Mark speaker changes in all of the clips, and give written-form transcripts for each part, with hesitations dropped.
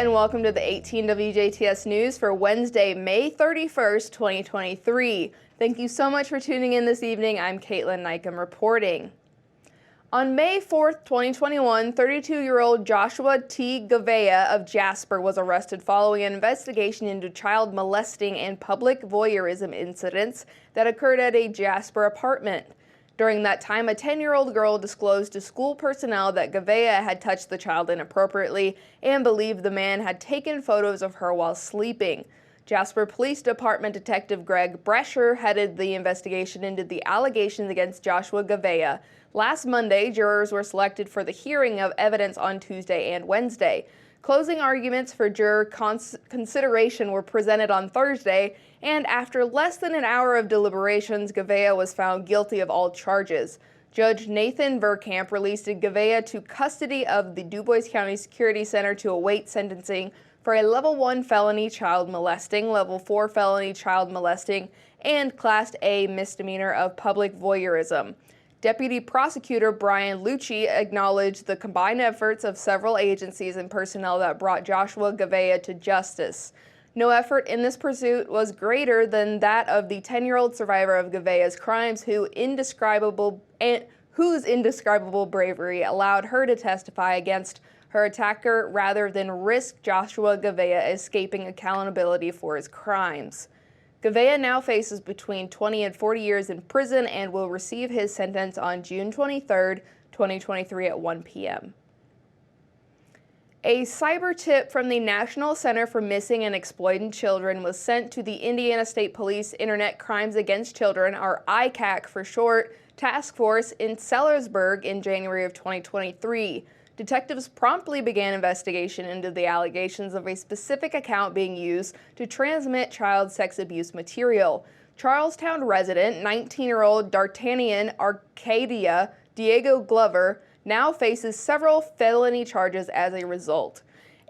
Speaker 1: and welcome to the 18 WJTS News for Wednesday, May 31st, 2023. Thank you so much for tuning in this evening. I'm Kaitlyn Neukam reporting. On May 4th, 2021, 32-year-old Joshua T. Gavea of Jasper was arrested following an investigation into child molesting and public voyeurism incidents that occurred at a Jasper apartment. During that time, a 10-year-old girl disclosed to school personnel that Gavea had touched the child inappropriately and believed the man had taken photos of her while sleeping. Jasper Police Department Detective Greg Brescher headed the investigation into the allegations against Joshua Gavea. Last Monday, jurors were selected for the hearing of evidence on Tuesday and Wednesday. Closing arguments for juror consideration were presented on Thursday, and after less than an hour of deliberations, Gavea was found guilty of all charges. Judge Nathan Verkamp released Gavea to custody of the DuBois County Security Center to await sentencing for a Level 1 felony child molesting, Level 4 felony child molesting, and Class A misdemeanor of public voyeurism. Deputy Prosecutor Brian Lucci acknowledged the combined efforts of several agencies and personnel that brought Joshua Gavea to justice. No effort in this pursuit was greater than that of the 10-year-old survivor of Gavea's crimes whose indescribable bravery allowed her to testify against her attacker rather than risk Joshua Gavea escaping accountability for his crimes. Gavea now faces between 20 and 40 years in prison and will receive his sentence on June 23, 2023 at 1 p.m. A cyber tip from the National Center for Missing and Exploited Children was sent to the Indiana State Police Internet Crimes Against Children, or ICAC for short, task force in Sellersburg in January of 2023. Detectives promptly began investigation into the allegations of a specific account being used to transmit child sex abuse material. Charlestown resident, 19-year-old D'Artagnan Arcadia Diego Glover, now faces several felony charges as a result.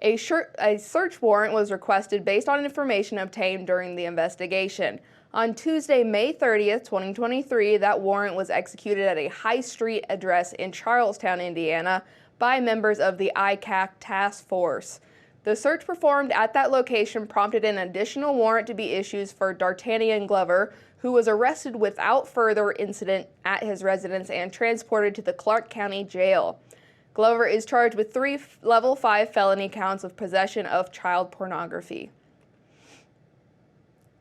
Speaker 1: A search warrant was requested based on information obtained during the investigation. On Tuesday, May 30th, 2023, that warrant was executed at a High Street address in Charlestown, Indiana, by members of the ICAC task force. The search performed at that location prompted an additional warrant to be issued for D'Artagnan Glover, who was arrested without further incident at his residence and transported to the Clark County Jail. Glover is charged with 3 Level 5 felony counts of possession of child pornography.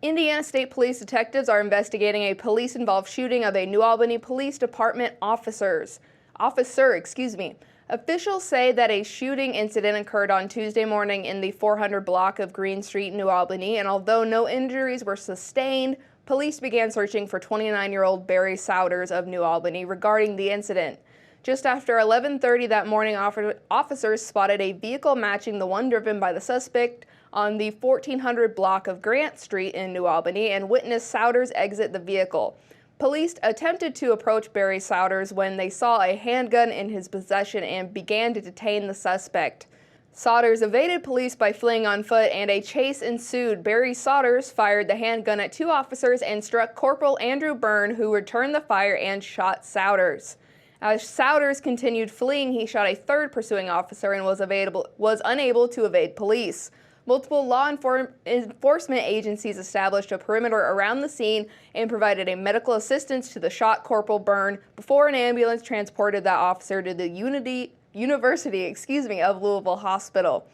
Speaker 1: Indiana State Police detectives are investigating a police-involved shooting of a New Albany Police Department officer. Officials say that a shooting incident occurred on Tuesday morning in the 400 block of Green Street, New Albany, and although no injuries were sustained, police began searching for 29-year-old Barry Souders of New Albany regarding the incident. Just after 11:30 that morning, officers spotted a vehicle matching the one driven by the suspect on the 1400 block of Grant Street in New Albany and witnessed Souders exit the vehicle. Police attempted to approach Barry Souders when they saw a handgun in his possession and began to detain the suspect. Souders evaded police by fleeing on foot and a chase ensued. Barry Souders fired the handgun at 2 officers and struck Corporal Andrew Byrne, who returned the fire and shot Souders. As Souders continued fleeing, he shot a third pursuing officer and was unable to evade police. Multiple law enforcement agencies established a perimeter around the scene and provided a medical assistance to the shot Corporal Byrne before an ambulance transported that officer to the University of Louisville Hospital.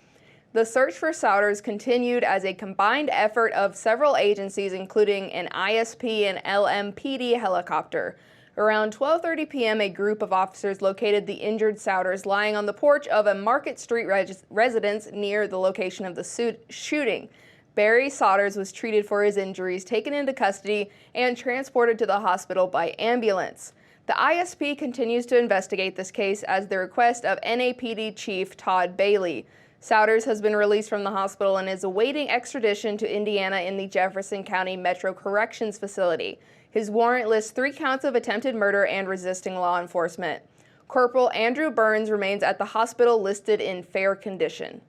Speaker 1: The search for Souders continued as a combined effort of several agencies, including an ISP and LMPD helicopter. Around 12:30 p.m., a group of officers located the injured Souders lying on the porch of a Market Street residence near the location of the shooting. Barry Souders was treated for his injuries, taken into custody, and transported to the hospital by ambulance. The ISP continues to investigate this case as the request of NAPD Chief Todd Bailey. Souders has been released from the hospital and is awaiting extradition to Indiana in the Jefferson County Metro Corrections Facility. His warrant lists 3 counts of attempted murder and resisting law enforcement. Corporal Andrew Burns remains at the hospital listed in fair condition.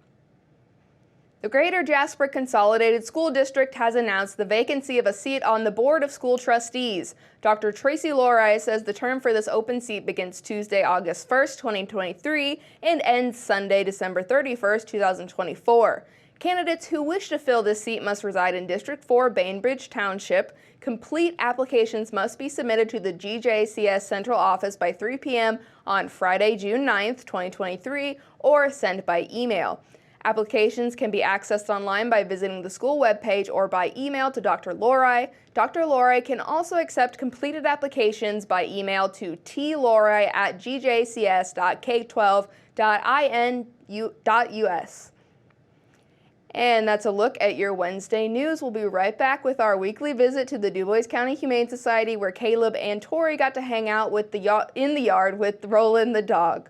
Speaker 1: The Greater Jasper Consolidated School District has announced the vacancy of a seat on the Board of School Trustees. Dr. Tracy Lorai says the term for this open seat begins Tuesday, August 1st, 2023, and ends Sunday, December 31st, 2024. Candidates who wish to fill this seat must reside in District 4, Bainbridge Township. Complete applications must be submitted to the WJTS Central Office by 3 p.m. on Friday, June 9th, 2023, or sent by email. Applications can be accessed online by visiting the school webpage or by email to Dr. Lorai. Dr. Lorai can also accept completed applications by email to tlorai@gjcs.k12.in.us. And that's a look at your Wednesday news. We'll be right back with our weekly visit to the Dubois County Humane Society, where Caleb and Tori got to hang out in the yard with Roland the dog.